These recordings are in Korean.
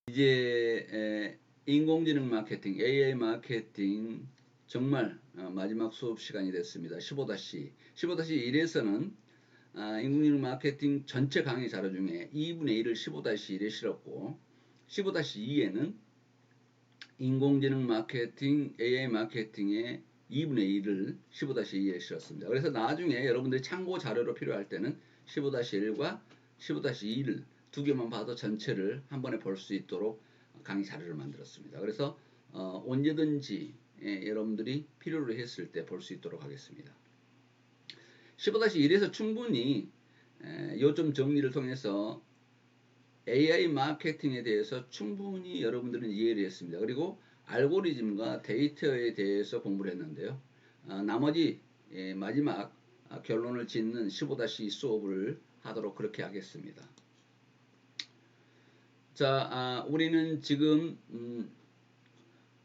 이제 인공지능 마케팅, AI 마케팅 정말 마지막 수업 시간이 됐습니다. 15-1에서는 인공지능 마케팅 전체 강의 자료 중에 2분의 1을 15-1에 실었고 15-2에는 인공지능 마케팅, AI 마케팅의 2분의 1을 15-2에 실었습니다. 그래서 나중에 여러분들이 참고 자료로 필요할 때는 15-1과 15-2를 두 개만 봐도 전체를 한 번에 볼 수 있도록 강의 자료를 만들었습니다. 그래서 언제든지 여러분들이 필요로 했을 때 볼 수 있도록 하겠습니다. 15-1에서 충분히 요점 정리를 통해서 AI 마케팅에 대해서 충분히 여러분들은 이해를 했습니다. 그리고 알고리즘과 데이터에 대해서 공부를 했는데요. 나머지 마지막 결론을 짓는 15-2 수업을 하도록 그렇게 하겠습니다. 자, 우리는 지금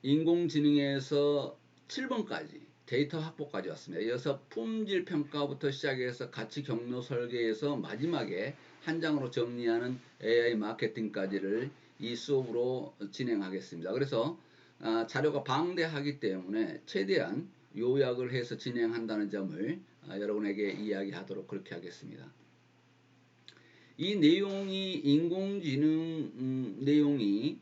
인공지능에서 7번까지 데이터 확보까지 왔습니다. 이어서 품질 평가부터 시작해서 가치 경로 설계에서 마지막에 한 장으로 정리하는 AI 마케팅까지를 이 수업으로 진행하겠습니다. 그래서 자료가 방대하기 때문에 최대한 요약을 해서 진행한다는 점을 여러분에게 이야기하도록 그렇게 하겠습니다. 이 내용이 인공지능 내용이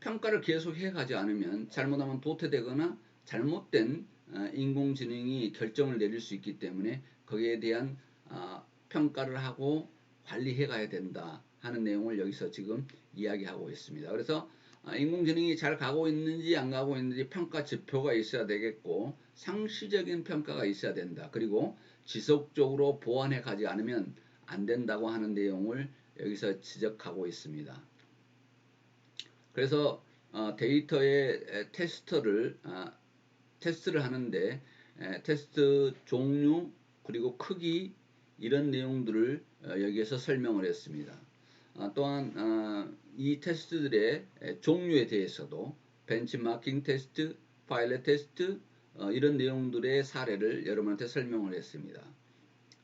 평가를 계속 해가지 않으면 잘못하면 도태되거나 잘못된 인공지능이 결정을 내릴 수 있기 때문에 거기에 대한 평가를 하고 관리해 가야 된다 하는 내용을 여기서 지금 이야기하고 있습니다. 그래서 인공지능이 잘 가고 있는지 안 가고 있는지 평가 지표가 있어야 되겠고 상시적인 평가가 있어야 된다. 그리고 지속적으로 보완해 가지 않으면 안 된다고 하는 내용을 여기서 지적하고 있습니다. 그래서 데이터의 테스트를 하는데 테스트 종류 그리고 크기 이런 내용들을 여기에서 설명을 했습니다. 또한 이 테스트들의 종류에 대해서도 벤치마킹 테스트, 파일럿 테스트 이런 내용들의 사례를 여러분한테 설명을 했습니다.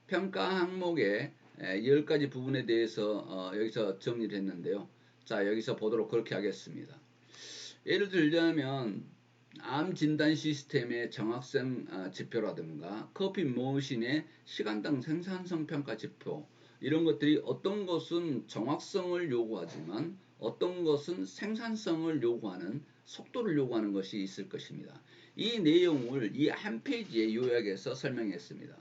평가 항목의 10가지 부분에 대해서 여기서 정리를 했는데요. 자, 여기서 보도록 그렇게 하겠습니다. 예를 들자면 암 진단 시스템의 정확성 지표라든가 커피 머신의 시간당 생산성 평가 지표 이런 것들이 어떤 것은 정확성을 요구하지만 어떤 것은 생산성을 요구하는 속도를 요구하는 것이 있을 것입니다. 이 내용을 이 한 페이지에 요약해서 설명했습니다.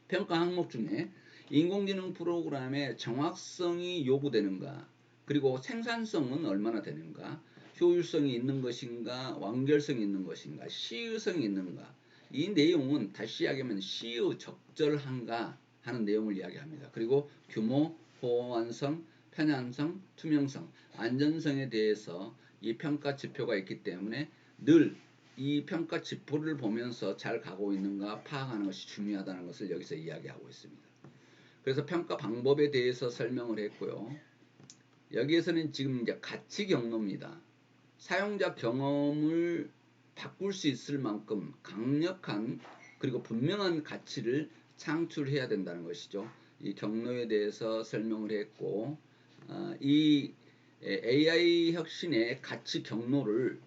평가 항목 중에 인공지능 프로그램의 정확성이 요구되는가, 그리고 생산성은 얼마나 되는가, 효율성이 있는 것인가, 완결성이 있는 것인가, 시의성이 있는가. 이 내용은 다시 이야기하면 시의 적절한가 하는 내용을 이야기합니다. 그리고 규모, 호환성, 편향성, 투명성, 안전성에 대해서 이 평가 지표가 있기 때문에 늘 이 평가 지표를 보면서 잘 가고 있는가 파악하는 것이 중요하다는 것을 여기서 이야기하고 있습니다. 그래서 평가 방법에 대해서 설명을 했고요. 여기에서는 지금 이제 가치 경로입니다. 사용자 경험을 바꿀 수 있을 만큼 강력한 그리고 분명한 가치를 창출해야 된다는 것이죠. 이 경로에 대해서 설명을 했고 이 AI 혁신의 가치 경로를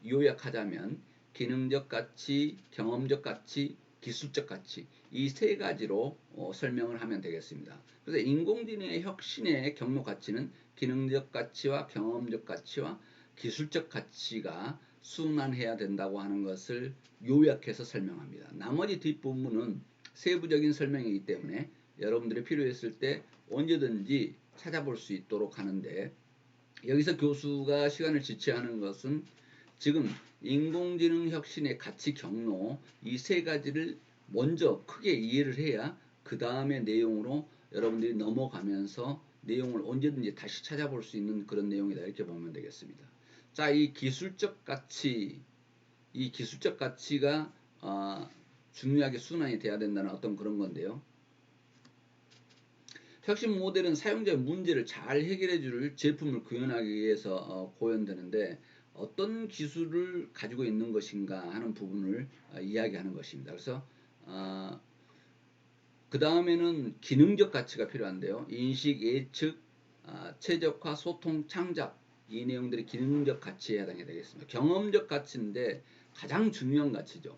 요약하자면 기능적 가치, 경험적 가치, 기술적 가치 이 세 가지로 설명을 하면 되겠습니다. 그래서 인공지능의 혁신의 경로 가치는 기능적 가치와 경험적 가치와 기술적 가치가 순환해야 된다고 하는 것을 요약해서 설명합니다. 나머지 뒷부분은 세부적인 설명이기 때문에 여러분들이 필요했을 때 언제든지 찾아볼 수 있도록 하는데 여기서 교수가 시간을 지체하는 것은 지금 인공지능 혁신의 가치 경로 이 세 가지를 먼저 크게 이해를 해야 그 다음에 내용으로 여러분들이 넘어가면서 내용을 언제든지 다시 찾아볼 수 있는 그런 내용이다 이렇게 보면 되겠습니다. 자, 이 기술적 가치가 중요하게 순환이 돼야 된다는 어떤 그런 건데요. 혁신 모델은 사용자의 문제를 잘 해결해 줄 제품을 구현하기 위해서 고연되는데 어떤 기술을 가지고 있는 것인가 하는 부분을 이야기하는 것입니다. 그래서 그 다음에는 기능적 가치가 필요한데요. 인식, 예측, 최적화, 소통, 창작 이 내용들이 기능적 가치에 해당이 되겠습니다. 경험적 가치인데 가장 중요한 가치죠.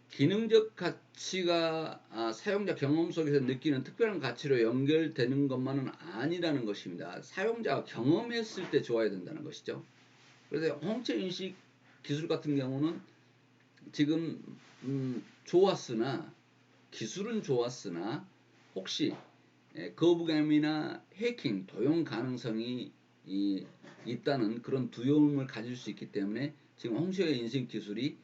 기능적 가치가 사용자 경험 속에서 느끼는 특별한 가치로 연결되는 것만은 아니라는 것입니다. 사용자가 경험했을 때 좋아야 된다는 것이죠. 그래서 홍채 인식 기술 같은 경우는 지금 좋았으나 기술은 좋았으나 혹시 거부감이나 해킹, 도용 가능성이 있다는 그런 두려움을 가질 수 있기 때문에 지금 홍채의 인식 기술이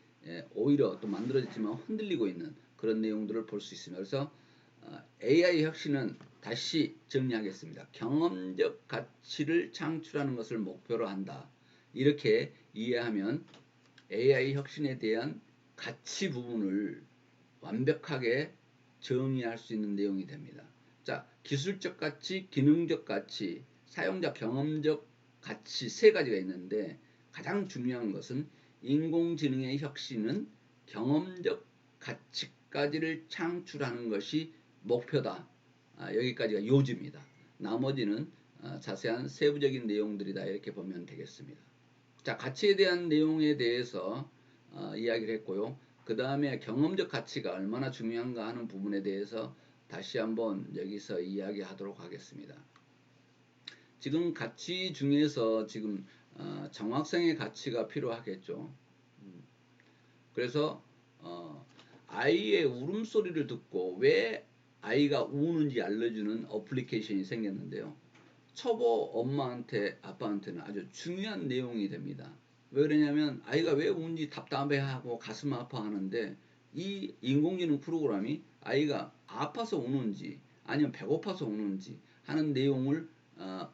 오히려 또 만들어졌지만 흔들리고 있는 그런 내용들을 볼 수 있습니다. 그래서 AI 혁신은 다시 정리하겠습니다. 경험적 가치를 창출하는 것을 목표로 한다. 이렇게 이해하면 AI 혁신에 대한 가치 부분을 완벽하게 정의할 수 있는 내용이 됩니다. 자, 기술적 가치, 기능적 가치, 사용자 경험적 가치 세 가지가 있는데 가장 중요한 것은 인공지능의 혁신은 경험적 가치까지를 창출하는 것이 목표다. 여기까지가 요지입니다. 나머지는 자세한 세부적인 내용들이다 이렇게 보면 되겠습니다. 자, 가치에 대한 내용에 대해서 이야기를 했고요. 그 다음에 경험적 가치가 얼마나 중요한가 하는 부분에 대해서 다시 한번 여기서 이야기하도록 하겠습니다. 지금 가치 중에서 지금 정확성의 가치가 필요하겠죠. 그래서 아이의 울음소리를 듣고 왜 아이가 우는지 알려주는 어플리케이션이 생겼는데요. 초보 엄마한테 아빠한테는 아주 중요한 내용이 됩니다. 왜 그러냐면 아이가 왜 우는지 답답해하고 가슴 아파하는데 이 인공지능 프로그램이 아이가 아파서 우는지 아니면 배고파서 우는지 하는 내용을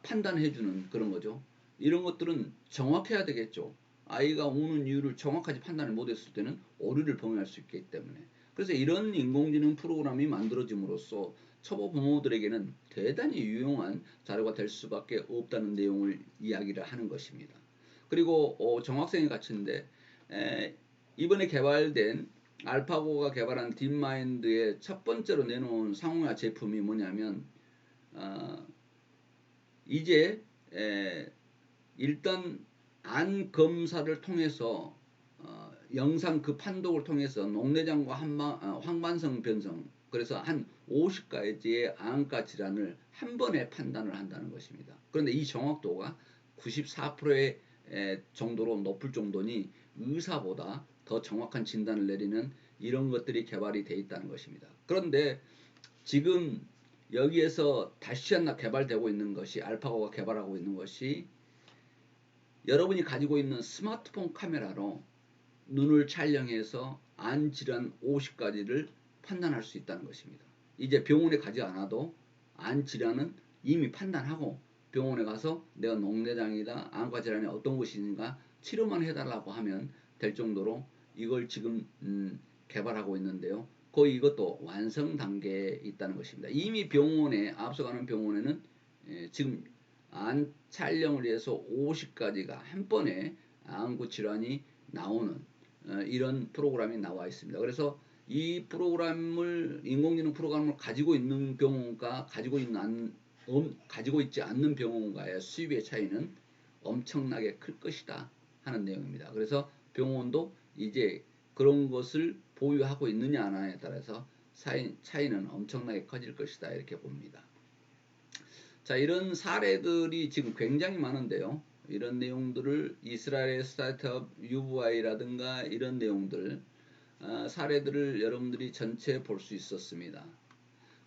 판단해주는 그런 거죠. 이런 것들은 정확해야 되겠죠. 아이가 우는 이유를 정확하게 판단을 못했을 때는 오류를 범할 수 있기 때문에. 그래서 이런 인공지능 프로그램이 만들어짐으로써 초보 부모들에게는 대단히 유용한 자료가 될 수밖에 없다는 내용을 이야기를 하는 것입니다. 그리고 정확성의 가치인데 이번에 개발된 알파고가 개발한 딥마인드의 첫 번째로 내놓은 상용화 제품이 뭐냐면 이제 일단 안 검사를 통해서 영상 그 판독을 통해서 녹내장과 황반성 변성 그래서 한 50가지의 암과 질환을 한 번에 판단을 한다는 것입니다. 그런데 이 정확도가 94%의 정도로 높을 정도니 의사보다 더 정확한 진단을 내리는 이런 것들이 개발이 되어 있다는 것입니다. 그런데 지금 여기에서 다시 한번 개발되고 있는 것이 알파고가 개발하고 있는 것이 여러분이 가지고 있는 스마트폰 카메라로 눈을 촬영해서 안 질환 50가지를 판단할 수 있다는 것입니다. 이제 병원에 가지 않아도 안 질환은 이미 판단하고 병원에 가서 내가 녹내장이다 안과 질환이 어떤 것인가 치료만 해달라고 하면 될 정도로 이걸 지금 개발하고 있는데요. 거의 이것도 완성 단계에 있다는 것입니다. 이미 병원에 앞서가는 병원에는 지금 안 촬영을 위해서 50가지가 한 번에 안구 질환이 나오는 이런 프로그램이 나와 있습니다. 그래서 이 프로그램을 인공지능 프로그램을 가지고 있는 병원과 가지고 있지 않는 병원과의 수입의 차이는 엄청나게 클 것이다 하는 내용입니다. 그래서 병원도 이제 그런 것을 보유하고 있느냐 안 하냐에 따라서 차이는 엄청나게 커질 것이다 이렇게 봅니다. 자, 이런 사례들이 지금 굉장히 많은데요. 이런 내용들을 이스라엘의 스타트업 UVI라든가 이런 내용들 사례들을 여러분들이 전체 볼 수 있었습니다.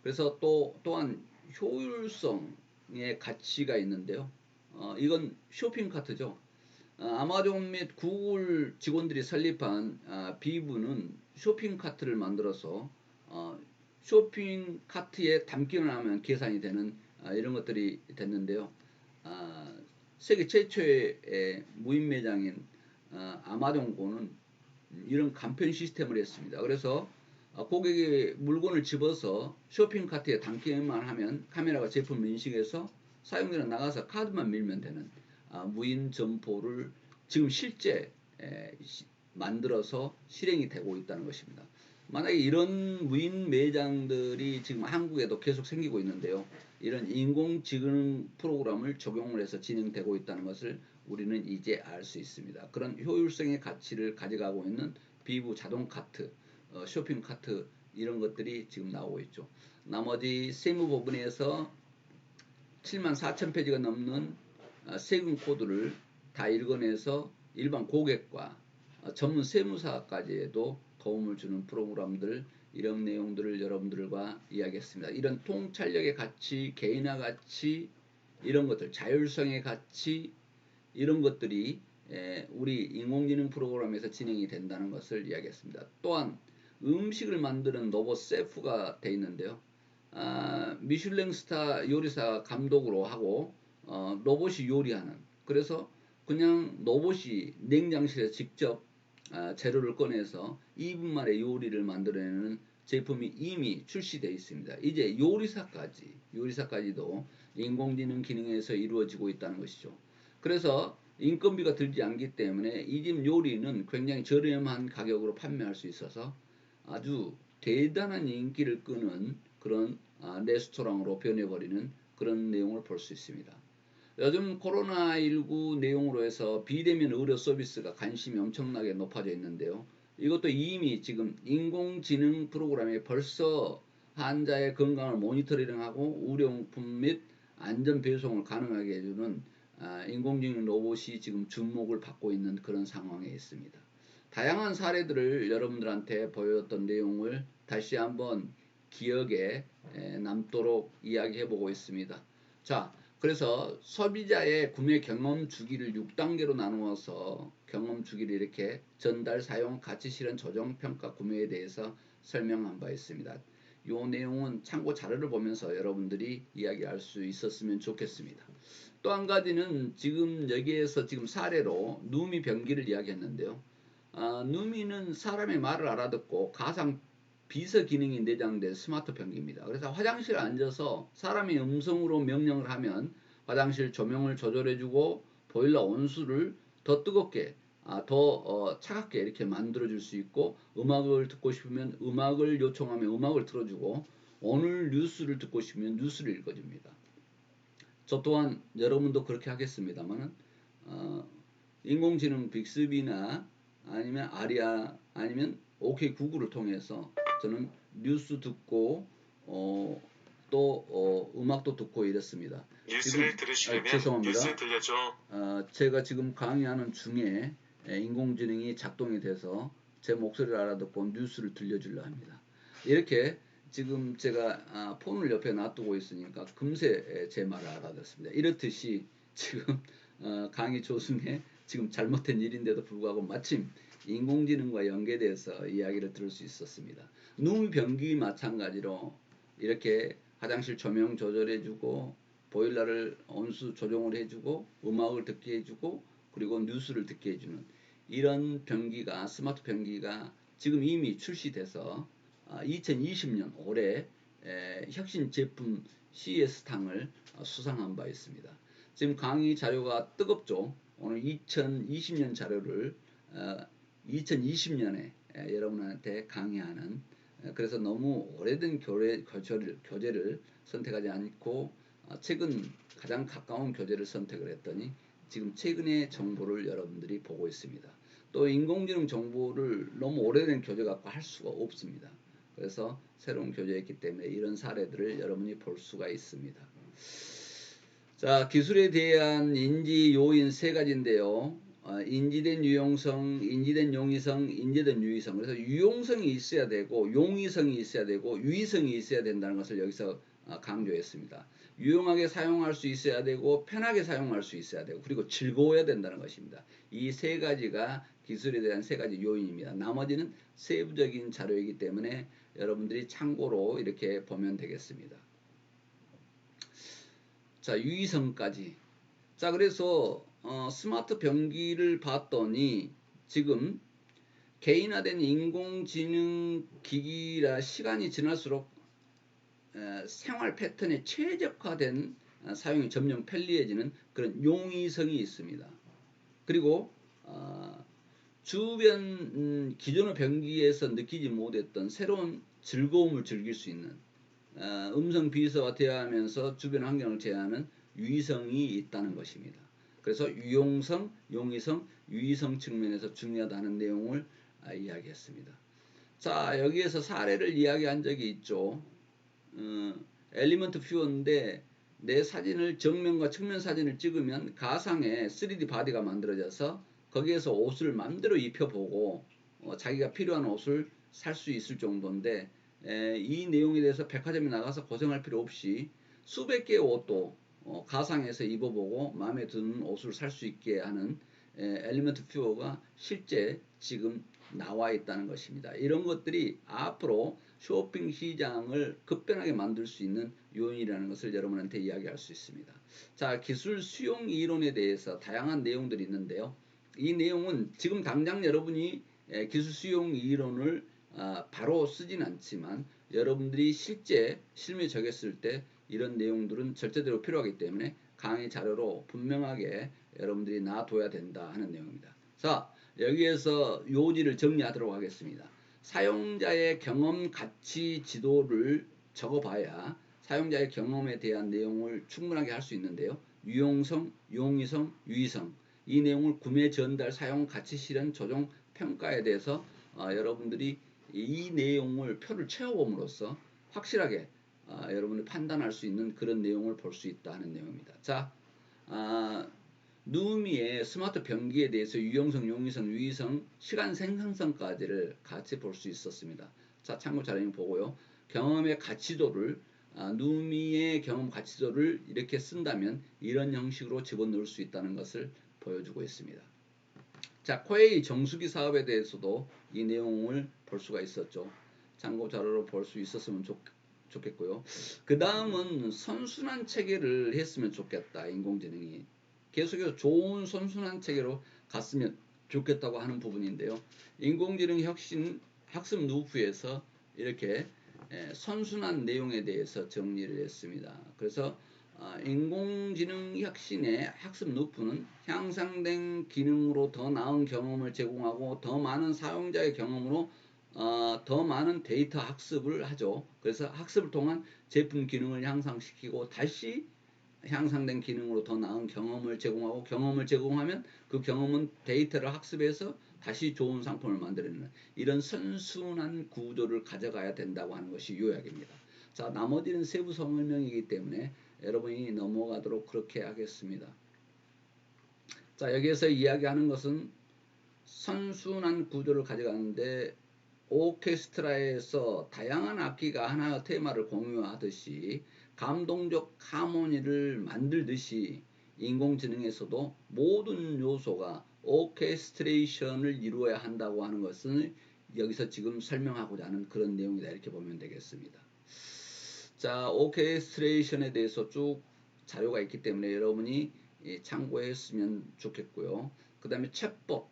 그래서 또한 효율성의 가치가 있는데요. 이건 쇼핑 카트죠. 아마존 및 구글 직원들이 설립한 비브는 쇼핑 카트를 만들어서 쇼핑 카트에 담기만 하면 계산이 되는 이런 것들이 됐는데요. 세계 최초의 무인 매장인 아마존고는 이런 간편 시스템을 했습니다. 그래서 고객이 물건을 집어서 쇼핑 카트에 담기만 하면 카메라가 제품을 인식해서 사용자는 나가서 카드만 밀면 되는 무인 점포를 지금 실제 만들어서 실행이 되고 있다는 것입니다. 만약에 이런 무인 매장들이 지금 한국에도 계속 생기고 있는데요. 이런 인공지능 프로그램을 적용을 해서 진행되고 있다는 것을 우리는 이제 알 수 있습니다. 그런 효율성의 가치를 가져가고 있는 비부 자동 카트, 쇼핑 카트 이런 것들이 지금 나오고 있죠. 나머지 세무 부분에서 74,000페이지가 넘는 세금 코드를 다 읽어내서 일반 고객과 전문 세무사까지에도 도움을 주는 프로그램들, 이런 내용들을 여러분들과 이야기했습니다. 이런 통찰력의 가치, 개인화 가치, 이런 것들, 자율성의 가치, 이런 것들이 우리 인공지능 프로그램에서 진행이 된다는 것을 이야기했습니다. 또한 음식을 만드는 로봇 셰프가 되어 있는데요. 미슐랭 스타 요리사 감독으로 하고 로봇이 요리하는, 그래서 그냥 로봇이 냉장실에 직접 재료를 꺼내서 2분 만에 요리를 만들어내는 제품이 이미 출시되어 있습니다. 이제 요리사까지도 인공지능 기능에서 이루어지고 있다는 것이죠. 그래서 인건비가 들지 않기 때문에 이 집 요리는 굉장히 저렴한 가격으로 판매할 수 있어서 아주 대단한 인기를 끄는 그런 레스토랑으로 변해버리는 그런 내용을 볼 수 있습니다. 요즘 코로나19 내용으로 해서 비대면 의료 서비스가 관심이 엄청나게 높아져 있는데요. 이것도 이미 지금 인공지능 프로그램에 벌써 환자의 건강을 모니터링하고 의료용품 및 안전 배송을 가능하게 해주는 인공지능 로봇이 지금 주목을 받고 있는 그런 상황에 있습니다. 다양한 사례들을 여러분들한테 보여줬던 내용을 다시 한번 기억에 남도록 이야기해 보고 있습니다. 자, 그래서 소비자의 구매 경험 주기를 6단계로 나누어서 경험 주기를 이렇게 전달, 사용, 가치 실현, 조정, 평가, 구매에 대해서 설명한 바 있습니다. 이 내용은 참고 자료를 보면서 여러분들이 이야기할 수 있었으면 좋겠습니다. 또 한 가지는 지금 여기에서 지금 사례로 누미 변기를 이야기했는데요. 누미는 사람의 말을 알아듣고 가상 비서 기능이 내장된 스마트 변기입니다. 그래서 화장실에 앉아서 사람이 음성으로 명령을 하면 화장실 조명을 조절해주고 보일러 온수를 더 뜨겁게, 더 차갑게 이렇게 만들어줄 수 있고, 음악을 듣고 싶으면 음악을 요청하면 음악을 틀어주고, 오늘 뉴스를 듣고 싶으면 뉴스를 읽어줍니다. 저 또한 여러분도 그렇게 하겠습니다만은 인공지능 빅스비나 아니면 아리아 아니면 OK 구글을 통해서 저는 뉴스 듣고 또 음악도 듣고 이랬습니다. 뉴스를 들으시려면 죄송합니다. 뉴스 들려줘. 제가 지금 강의하는 중에 인공지능이 작동이 돼서 제 목소리를 알아듣고 뉴스를 들려주려 합니다. 이렇게 지금 제가 폰을 옆에 놔두고 있으니까 금세 제 말을 알아듣습니다. 이렇듯이 지금 강의 조중에 지금 잘못된 일인데도 불구하고 마침 인공지능과 연계돼서 이야기를 들을 수 있었습니다. 누미변기 마찬가지로 이렇게 화장실 조명 조절해주고 보일러를 온수 조정을 해주고 음악을 듣게 해주고 그리고 뉴스를 듣게 해주는 이런 변기가, 스마트 변기가 지금 이미 출시돼서 2020년 올해 혁신 제품 CES상을 수상한 바 있습니다. 지금 강의 자료가 뜨겁죠. 오늘 2020년 자료를 2020년에 여러분한테 강의하는, 그래서 너무 오래된 교재를 선택하지 않고 최근 가장 가까운 교재를 선택을 했더니 지금 최근의 정보를 여러분들이 보고 있습니다. 또 인공지능 정보를 너무 오래된 교재 갖고 할 수가 없습니다. 그래서 새로운 교재였기 때문에 이런 사례들을 여러분이 볼 수가 있습니다. 자, 기술에 대한 인지 요인 세 가지인데요. 인지된 유용성, 인지된 용이성, 인지된 유의성. 그래서 유용성이 있어야 되고 용이성이 있어야 되고 유의성이 있어야 된다는 것을 여기서 강조했습니다. 유용하게 사용할 수 있어야 되고 편하게 사용할 수 있어야 되고 그리고 즐거워야 된다는 것입니다. 이 세 가지가 기술에 대한 세 가지 요인입니다. 나머지는 세부적인 자료이기 때문에 여러분들이 참고로 이렇게 보면 되겠습니다. 자, 유의성까지. 자, 그래서 스마트 변기를 봤더니 지금 개인화된 인공지능 기기라 시간이 지날수록 생활 패턴에 최적화된 사용이 점점 편리해지는 그런 용이성이 있습니다. 그리고 주변 기존의 병기에서 느끼지 못했던 새로운 즐거움을 즐길 수 있는 음성 비서와 대화하면서 주변 환경을 제어하는 유의성이 있다는 것입니다. 그래서 유용성, 용이성, 유의성 측면에서 중요하다는 내용을 이야기했습니다. 자, 여기에서 사례를 이야기한 적이 있죠. 엘리먼트 퓨어인데 내 사진을 정면과 측면 사진을 찍으면 가상의 3D 바디가 만들어져서 거기에서 옷을 맘대로 입혀보고 자기가 필요한 옷을 살 수 있을 정도인데 이 내용에 대해서 백화점에 나가서 고생할 필요 없이 수백 개의 옷도 가상에서 입어보고 마음에 드는 옷을 살 수 있게 하는 엘리먼트 퓨어가 실제 지금 나와 있다는 것입니다. 이런 것들이 앞으로 쇼핑 시장을 급변하게 만들 수 있는 요인이라는 것을 여러분한테 이야기할 수 있습니다. 자, 기술 수용 이론에 대해서 다양한 내용들이 있는데요. 이 내용은 지금 당장 여러분이 기술 수용 이론을 바로 쓰진 않지만 여러분들이 실제 실무에 적용했을 때 이런 내용들은 절대적으로 필요하기 때문에 강의 자료로 분명하게 여러분들이 놔둬야 된다 하는 내용입니다. 자, 여기에서 요지를 정리하도록 하겠습니다. 사용자의 경험 가치 지도를 적어봐야 사용자의 경험에 대한 내용을 충분하게 할 수 있는데요. 유용성, 용이성, 유의성 이 내용을 구매, 전달, 사용, 가치, 실현, 조정, 평가에 대해서 여러분들이 이 내용을 표를 채워봄으로써 확실하게 여러분이 판단할 수 있는 그런 내용을 볼 수 있다 하는 내용입니다. 자, 누미의 스마트 변기에 대해서 유용성, 용이성, 유의성, 시간 생성성까지를 같이 볼 수 있었습니다. 자, 참고 자료 보고요. 경험의 가치도를 누미의 경험 가치도를 이렇게 쓴다면 이런 형식으로 집어넣을 수 있다는 것을 보여주고 있습니다. 자, 코웨이 정수기 사업에 대해서도 이 내용을 볼 수가 있었죠. 참고 자료로 볼 수 있었으면 좋겠고요. 그 다음은 선순환 체계를 했으면 좋겠다. 인공지능이 계속해서 좋은 선순환 체계로 갔으면 좋겠다고 하는 부분인데요. 인공지능 혁신 학습 루프에서 이렇게 선순환 내용에 대해서 정리를 했습니다. 그래서 인공지능 혁신의 학습 루프는 향상된 기능으로 더 나은 경험을 제공하고 더 많은 사용자의 경험으로 더 많은 데이터 학습을 하죠. 그래서 학습을 통한 제품 기능을 향상시키고 다시 향상된 기능으로 더 나은 경험을 제공하고 경험을 제공하면 그 경험은 데이터를 학습해서 다시 좋은 상품을 만들어내는 이런 선순환 구조를 가져가야 된다고 하는 것이 요약입니다. 자, 나머지는 세부 설명이기 때문에 여러분이 넘어가도록 그렇게 하겠습니다. 자, 여기에서 이야기하는 것은 선순환 구조를 가져가는데 오케스트라에서 다양한 악기가 하나의 테마를 공유하듯이 감동적 하모니를 만들듯이 인공지능에서도 모든 요소가 오케스트레이션을 이루어야 한다고 하는 것은 여기서 지금 설명하고자 하는 그런 내용이다 이렇게 보면 되겠습니다. 자, 오케스트레이션에 대해서 쭉 자료가 있기 때문에 여러분이 참고했으면 좋겠고요. 그 다음에 챗봇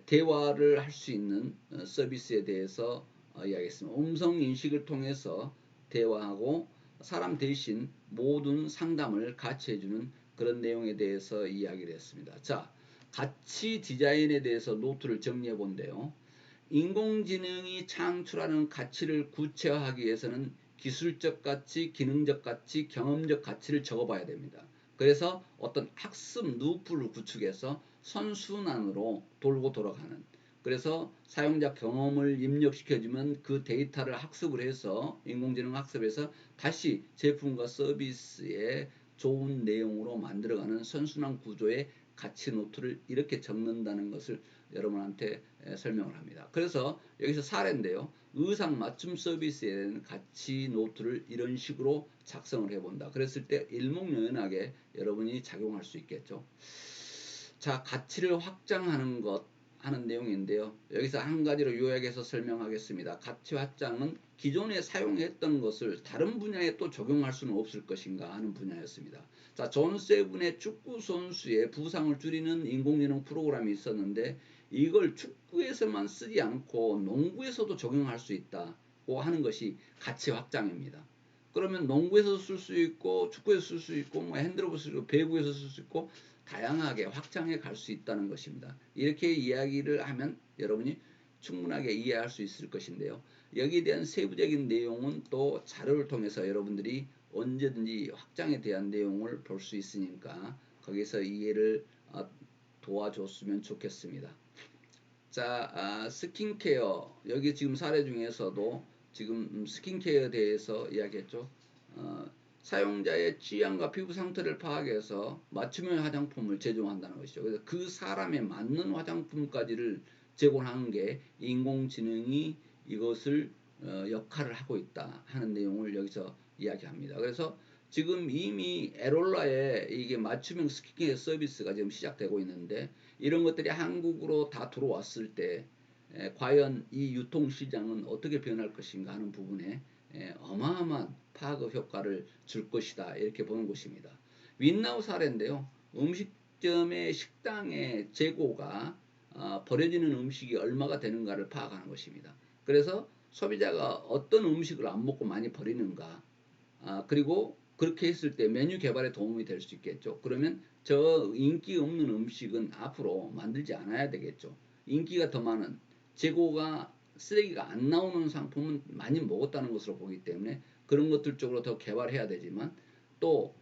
대화를 할 수 있는 서비스에 대해서 이야기했습니다. 음성 인식을 통해서 대화하고 사람 대신 모든 상담을 같이 해주는 그런 내용에 대해서 이야기를 했습니다. 자, 가치 디자인에 대해서 노트를 정리해 본데요. 인공지능이 창출하는 가치를 구체화하기 위해서는 기술적 가치, 기능적 가치, 경험적 가치를 적어봐야 됩니다. 그래서 어떤 학습 루프를 구축해서 선순환으로 돌고 돌아가는 그래서 사용자 경험을 입력시켜주면 그 데이터를 학습을 해서 인공지능 학습해서 다시 제품과 서비스에 좋은 내용으로 만들어가는 선순환 구조의 가치 노트를 이렇게 적는다는 것을 여러분한테 설명을 합니다. 그래서 여기서 사례인데요. 의상 맞춤 서비스에 대한 가치 노트를 이런 식으로 작성을 해본다. 그랬을 때 일목요연하게 여러분이 작용할 수 있겠죠. 자, 가치를 확장하는 것 하는 내용인데요. 여기서 한 가지로 요약해서 설명하겠습니다. 가치 확장은 기존에 사용했던 것을 다른 분야에 또 적용할 수는 없을 것인가 하는 분야였습니다. 자, 존 세븐의 축구 선수의 부상을 줄이는 인공지능 프로그램이 있었는데 이걸 축구에서만 쓰지 않고 농구에서도 적용할 수 있다고 하는 것이 가치 확장입니다. 그러면 농구에서 쓸 수 있고 축구에서 쓸 수 있고 뭐 핸드로브 쓸 수 있고 배구에서 쓸 수 있고 다양하게 확장해 갈 수 있다는 것입니다. 이렇게 이야기를 하면 여러분이 충분하게 이해할 수 있을 것인데요. 여기에 대한 세부적인 내용은 또 자료를 통해서 여러분들이 언제든지 확장에 대한 내용을 볼 수 있으니까 거기서 이해를 도와줬으면 좋겠습니다. 자, 스킨케어 여기 지금 사례 중에서도 지금 스킨케어에 대해서 이야기했죠. 사용자의 취향과 피부 상태를 파악해서 맞춤형 화장품을 제공한다는 것이죠. 그래서 그 사람에 맞는 화장품까지를 제공하는 게 인공지능이 이것을 역할을 하고 있다 하는 내용을 여기서 이야기합니다. 그래서 지금 이미 에롤라에 이게 맞춤형 스킨케어 서비스가 지금 시작되고 있는데 이런 것들이 한국으로 다 들어왔을 때 과연 이 유통시장은 어떻게 변할 것인가 하는 부분에 어마어마한 파급 효과를 줄 것이다 이렇게 보는 것입니다. 윈나우 사례인데요. 음식점의 식당의 재고가 버려지는 음식이 얼마가 되는가를 파악하는 것입니다. 그래서 소비자가 어떤 음식을 안 먹고 많이 버리는가 그리고 그렇게 했을 때 메뉴 개발에 도움이 될 수 있겠죠. 그러면 저 인기 없는 음식은 앞으로 만들지 않아야 되겠죠. 인기가 더 많은 재고가 쓰레기가 안 나오는 상품은 많이 먹었다는 것으로 보기 때문에 그런 것들 쪽으로 더 개발해야 되지만 또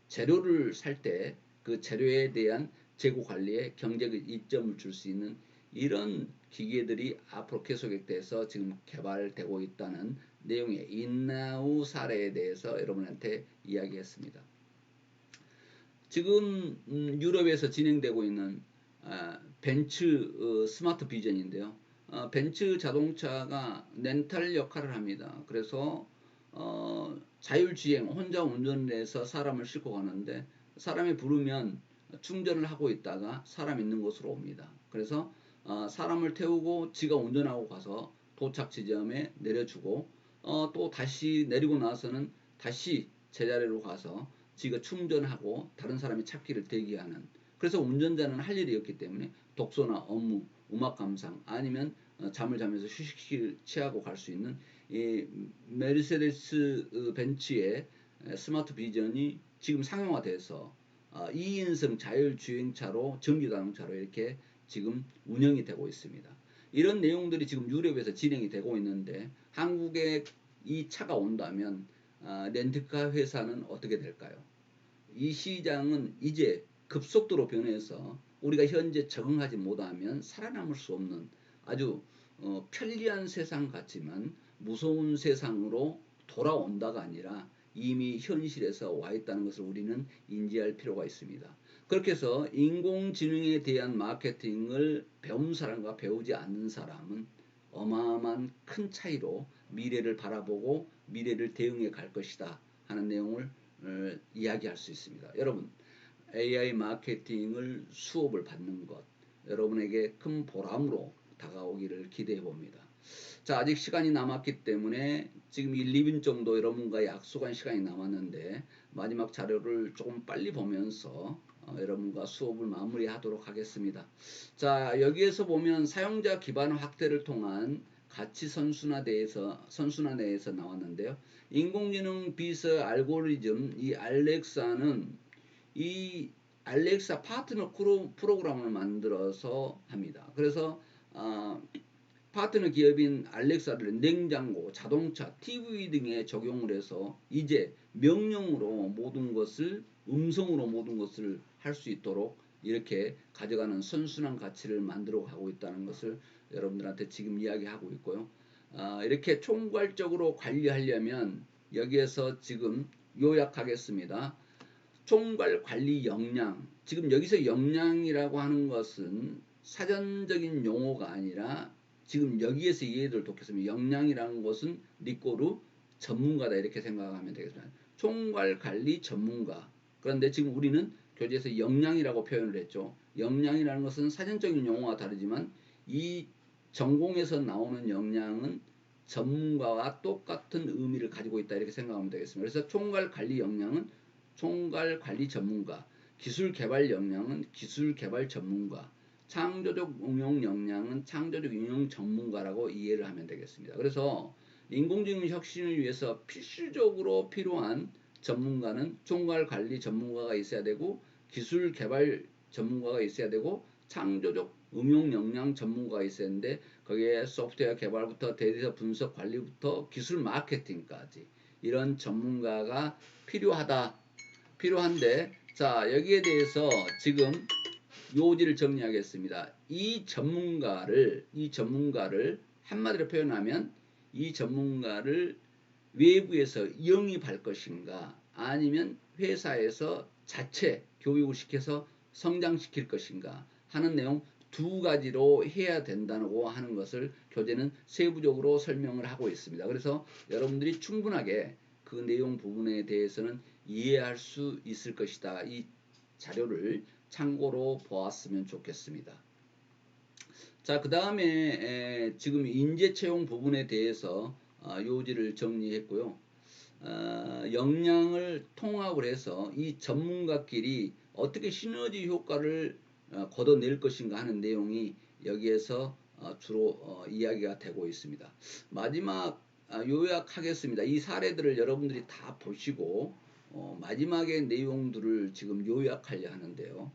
재료를 살 때 그 재료에 대한 재고 관리에 경제적 이점을 줄 수 있는 이런 기계들이 앞으로 계속돼서 지금 개발되고 있다는 내용의 인나우 사례에 대해서 여러분한테 이야기했습니다. 지금 유럽에서 진행되고 있는 벤츠 스마트 비전인데요. 벤츠 자동차가 렌탈 역할을 합니다. 그래서 자율주행 혼자 운전을 해서 사람을 싣고 가는데 사람이 부르면 충전을 하고 있다가 사람 있는 곳으로 옵니다. 그래서 사람을 태우고 지가 운전하고 가서 도착 지점에 내려주고 또 다시 내리고 나서는 다시 제자리로 가서 지가 충전하고 다른 사람이 찾기를 대기하는 그래서 운전자는 할 일이 없기 때문에 독서나 업무, 음악 감상 아니면 잠을 자면서 휴식을 취하고 갈 수 있는 이 메르세데스 벤츠의 스마트 비전이 지금 상용화돼서 2인승 자율주행차로 전기자동차로 이렇게 지금 운영이 되고 있습니다. 이런 내용들이 지금 유럽에서 진행이 되고 있는데 한국에 이 차가 온다면 렌트카 회사는 어떻게 될까요? 이 시장은 이제 급속도로 변해서 우리가 현재 적응하지 못하면 살아남을 수 없는 아주 편리한 세상 같지만 무서운 세상으로 돌아온다가 아니라 이미 현실에서 와 있다는 것을 우리는 인지할 필요가 있습니다. 그렇게 해서 인공지능에 대한 마케팅을 배운 사람과 배우지 않는 사람은 어마어마한 큰 차이로 미래를 바라보고 미래를 대응해 갈 것이다 하는 내용을 이야기할 수 있습니다. 여러분 AI 마케팅을 수업을 받는 것 여러분에게 큰 보람으로 다가오기를 기대해 봅니다. 자 아직 시간이 남았기 때문에 지금 1, 2분 정도 여러분과 약속한 시간이 남았는데 마지막 자료를 조금 빨리 보면서 여러분과 수업을 마무리하도록 하겠습니다. 자 여기에서 보면 사용자 기반 확대를 통한 가치 선순환에서 나왔는데요. 인공지능 비서 알고리즘 이 알렉사는 이 알렉사 파트너 프로그램을 만들어서 합니다. 그래서 파트너 기업인 알렉사를 냉장고, 자동차, TV 등에 적용을 해서 이제 명령으로 모든 것을 음성으로 모든 것을 할 수 있도록 이렇게 가져가는 선순환 가치를 만들어 가고 있다는 것을 여러분들한테 지금 이야기하고 있고요. 이렇게 총괄적으로 관리하려면 여기에서 지금 요약하겠습니다. 총괄 관리 역량. 지금 여기서 역량이라고 하는 것은 사전적인 용어가 아니라 지금 여기에서 이해를 돕겠습니다. 역량이라는 것은 리꼬르 전문가다 이렇게 생각하면 되겠습니다. 총괄 관리 전문가. 그런데 지금 우리는 교재에서 역량이라고 표현을 했죠. 역량이라는 것은 사전적인 용어와 다르지만 이 전공에서 나오는 역량은 전문가와 똑같은 의미를 가지고 있다 이렇게 생각하면 되겠습니다. 그래서 총괄 관리 역량은 총괄 관리 전문가, 기술 개발 역량은 기술 개발 전문가, 창조적 응용 역량은 창조적 응용 전문가라고 이해를 하면 되겠습니다. 그래서 인공지능 혁신을 위해서 필수적으로 필요한 전문가는 총괄 관리 전문가가 있어야 되고 기술 개발 전문가가 있어야 되고 창조적 응용 역량 전문가가 있어야 되는데 거기에 소프트웨어 개발부터 데이터 분석 관리부터 기술 마케팅까지 이런 전문가가 필요한데 자 여기에 대해서 지금 요지를 정리하겠습니다. 이 전문가를 한마디로 표현하면 이 전문가를 외부에서 영입할 것인가 아니면 회사에서 자체 교육을 시켜서 성장시킬 것인가 하는 내용 두 가지로 해야 된다고 하는 것을 교재는 세부적으로 설명을 하고 있습니다. 그래서 여러분들이 충분하게 그 내용 부분에 대해서는 이해할 수 있을 것이다. 이 자료를 참고로 보았으면 좋겠습니다. 자, 그 다음에 지금 인재 채용 부분에 대해서 요지를 정리했고요. 역량을 통합을 해서 이 전문가끼리 어떻게 시너지 효과를 걷어낼 것인가 하는 내용이 여기에서 주로 이야기가 되고 있습니다. 마지막 요약하겠습니다. 이 사례들을 여러분들이 다 보시고 마지막의 내용들을 지금 요약하려 하는데요.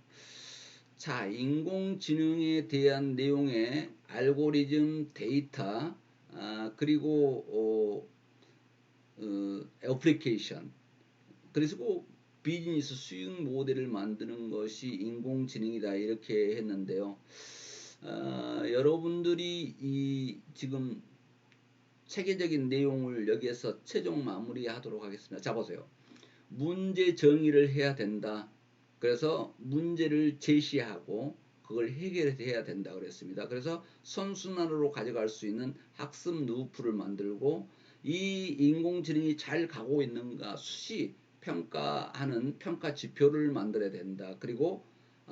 자, 인공지능에 대한 내용의 알고리즘, 데이터, 그리고 애플리케이션, 그리고 비즈니스 수익 모델을 만드는 것이 인공지능이다 이렇게 했는데요. 여러분들이 이 지금 체계적인 내용을 여기에서 최종 마무리하도록 하겠습니다. 자 보세요. 문제 정의를 해야 된다. 그래서 문제를 제시하고 그걸 해결해야 된다 그랬습니다. 그래서 선순환으로 가져갈 수 있는 학습 루프를 만들고 이 인공지능이 잘 가고 있는가 수시 평가하는 평가 지표를 만들어야 된다. 그리고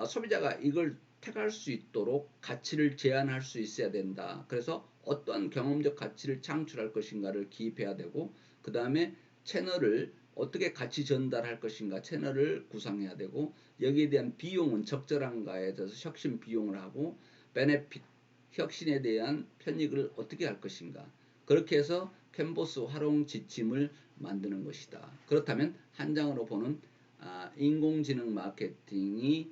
소비자가 이걸 택할 수 있도록 가치를 제한할 수 있어야 된다. 그래서 어떠한 경험적 가치를 창출할 것인가를 기입해야 되고 그 다음에 채널을 어떻게 가치 전달할 것인가 채널을 구상해야 되고 여기에 대한 비용은 적절한가에 대해서 혁신 비용을 하고 베네핏 혁신에 대한 편익을 어떻게 할 것인가 그렇게 해서 캔버스 활용 지침을 만드는 것이다. 그렇다면 한 장으로 보는 인공지능 마케팅이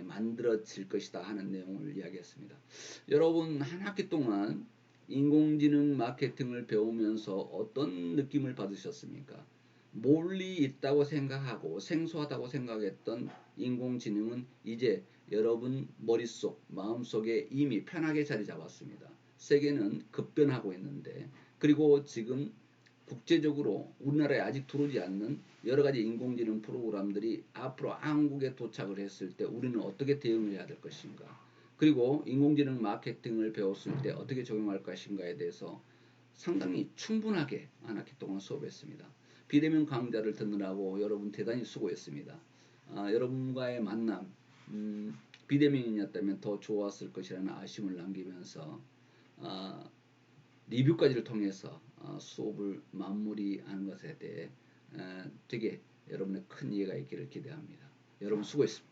만들어질 것이다 하는 내용을 이야기했습니다. 여러분 한 학기 동안 인공지능 마케팅을 배우면서 어떤 느낌을 받으셨습니까? 멀리 있다고 생각하고 생소하다고 생각했던 인공지능은 이제 여러분 머릿속, 마음속에 이미 편하게 자리 잡았습니다. 세계는 급변하고 있는데 그리고 지금 국제적으로 우리나라에 아직 들어오지 않는 여러 가지 인공지능 프로그램들이 앞으로 한국에 도착을 했을 때 우리는 어떻게 대응을 해야 될 것인가 그리고 인공지능 마케팅을 배웠을 때 어떻게 적용할 것인가에 대해서 상당히 충분하게 한 학기 동안 수업했습니다. 비대면 강좌를 듣느라고 여러분 대단히 수고했습니다. 여러분과의 만남 비대면이었다면 더 좋았을 것이라는 아쉬움을 남기면서 리뷰까지를 통해서 수업을 마무리하는 것에 대해 되게 여러분의 큰 이해가 있기를 기대합니다. 여러분 수고했습니다.